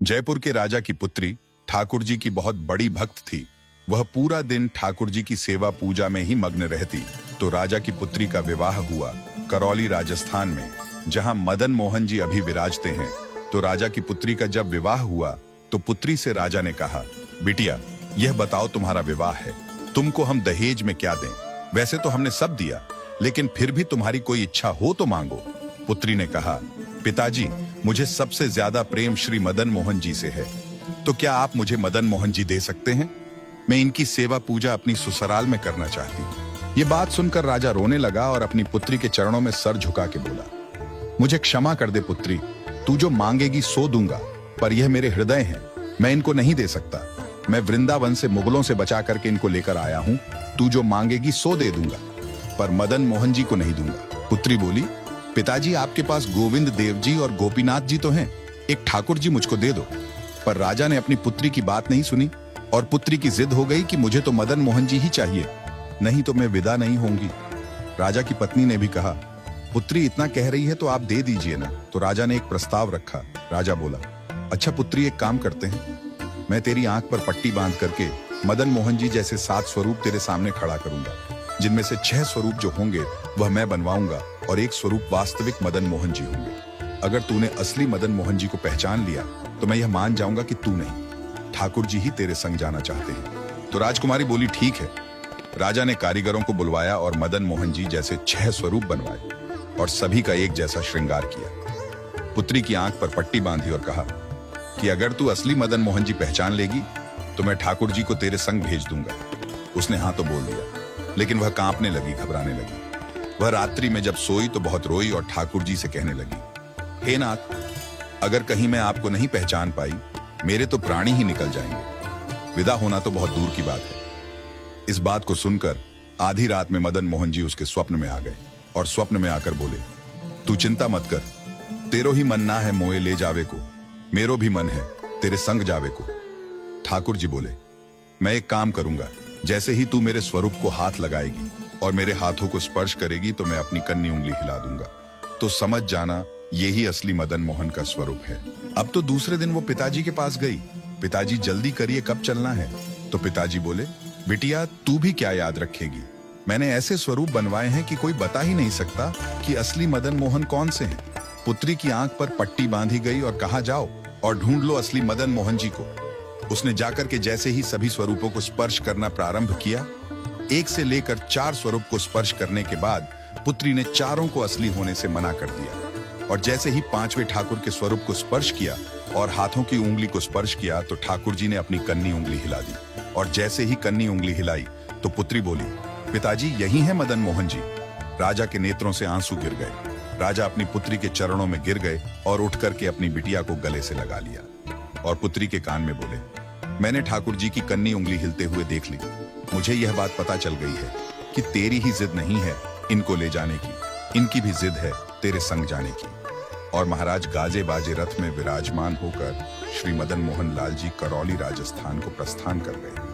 जयपुर के राजा की पुत्री ठाकुर जी की बहुत बड़ी भक्त थी। वह पूरा दिन ठाकुर जी की सेवा पूजा में ही मग्न रहती। तो राजा की पुत्री का विवाह हुआ करौली राजस्थान में, जहां मदन मोहन जी अभी विराजते हैं। तो राजा की पुत्री का जब विवाह हुआ तो पुत्री से राजा ने कहा, बिटिया यह बताओ तुम्हारा विवाह है, तुमको हम दहेज में क्या दें? वैसे तो हमने सब दिया, लेकिन फिर भी तुम्हारी कोई इच्छा हो तो मांगो। पुत्री ने कहा, पिताजी मुझे सबसे ज्यादा प्रेम श्री मदन मोहन जी से है, तो क्या आप मुझे मदन मोहन जी दे सकते हैं? मैं इनकी सेवा पूजा अपनी ससुराल में करना चाहती हूँ। ये बात सुनकर राजा रोने लगा और अपनी पुत्री के चरणों में सर झुका के बोला, मुझे क्षमा कर दे पुत्री, तू जो मांगेगी सो दूंगा, पर यह मेरे हृदय हैं, मैं इनको नहीं दे सकता। मैं वृंदावन से मुगलों से बचा करके इनको लेकर आया हूँ, तू जो मांगेगी सो दे दूंगा, पर मदन मोहन जी को नहीं दूंगा। पुत्री बोली, पिताजी आपके पास गोविंद देव जी और गोपीनाथ जी तो हैं, एक ठाकुर जी मुझको दे दो। पर राजा ने अपनी पुत्री की बात नहीं सुनी और पुत्री की जिद हो गई कि मुझे तो मदन मोहन जी ही चाहिए, नहीं तो मैं विदा नहीं होंगी। राजा की पत्नी ने भी कहा, पुत्री इतना कह रही है तो आप दे दीजिए ना। तो राजा ने एक प्रस्ताव रखा। राजा बोला, अच्छा पुत्री एक काम करते हैं, मैं तेरी आंख पर पट्टी बांध करके मदन मोहन जी जैसे 7 स्वरूप तेरे सामने खड़ा करूंगा, जिनमें से 6 स्वरूप जो होंगे वह मैं बनवाऊंगा और 1 स्वरूप वास्तविक मदन मोहन जी होंगे। अगर तूने असली मदन मोहन जी को पहचान लिया तो मैं यह मान जाऊंगा कि तू नहीं, ठाकुर जी ही तेरे संग जाना चाहते हैं। तो राजकुमारी बोली, ठीक है। राजा ने कारीगरों को बुलवाया और मदन मोहन जी जैसे 6 स्वरूप बनवाए और सभी का एक जैसा श्रृंगार किया। पुत्री की आंख पर पट्टी बांधी और कहा कि अगर तू असली मदन मोहन जी पहचान लेगी तो मैं ठाकुर जी को तेरे संग भेज दूंगा। उसने हाँ तो बोल दिया, लेकिन वह कांपने लगी, घबराने लगी। वह रात्रि में जब सोई तो बहुत रोई और ठाकुर जी से कहने लगी, हे नाथ, अगर कहीं मैं आपको नहीं पहचान पाई, मेरे तो प्राणी ही निकल जाएंगे। विदा होना तो बहुत दूर की बात है। इस बात को सुनकर आधी रात में मदन मोहन जी उसके स्वप्न में आ गए और स्वप्न में आकर बोले, तू चिंता मत कर, तेरो ही मन ना है मोए ले जावे को, मेरो भी मन है तेरे संग जावे को। ठाकुर जी बोले, मैं एक काम करूंगा, जैसे ही तू मेरे स्वरूप को हाथ लगाएगी और मेरे हाथों को स्पर्श करेगी तो मैं अपनी कन्नी उंगली हिला दूंगा, तो समझ जाना यही असली मदन मोहन का स्वरूप है। अब तो दूसरे दिन वो पिताजी के पास गई। पिताजी जल्दी करिए, कब चलना है? तो पिताजी बोले, बिटिया तू भी क्या याद रखेगी, मैंने ऐसे स्वरूप बनवाए हैं कि कोई बता ही नहीं सकता कि असली मदन मोहन कौन से हैं। पुत्री की आंख पर पट्टी बांधी गई और कहा, जाओ और ढूंढ लो असली मदन मोहन जी को। उसने जाकर के जैसे ही सभी स्वरूपों को स्पर्श करना प्रारंभ किया, 1 से लेकर 4 स्वरूप को स्पर्श करने के बाद पुत्री ने चारों को असली होने से मना कर दिया। और जैसे ही 5वें ठाकुर के स्वरूप को स्पर्श किया और हाथों की उंगली को स्पर्श किया तो ठाकुर जी ने अपनी कन्नी उंगली हिला दी। और जैसे ही कन्नी उंगली हिलाई तो पुत्री बोली, पिताजी यही है मदन मोहन जी। राजा के नेत्रों से आंसू गिर गए। राजा अपनी पुत्री के चरणों में गिर गए और उठ करके अपनी बिटिया को गले से लगा लिया और पुत्री के कान में बोले, मैंने ठाकुर जी की कन्नी उंगली हिलते हुए देख ली। मुझे यह बात पता चल गई है कि तेरी ही जिद नहीं है इनको ले जाने की, इनकी भी जिद है तेरे संग जाने की। और महाराज गाजे बाजे रथ में विराजमान होकर श्री मदन मोहन लाल जी करौली राजस्थान को प्रस्थान कर गए।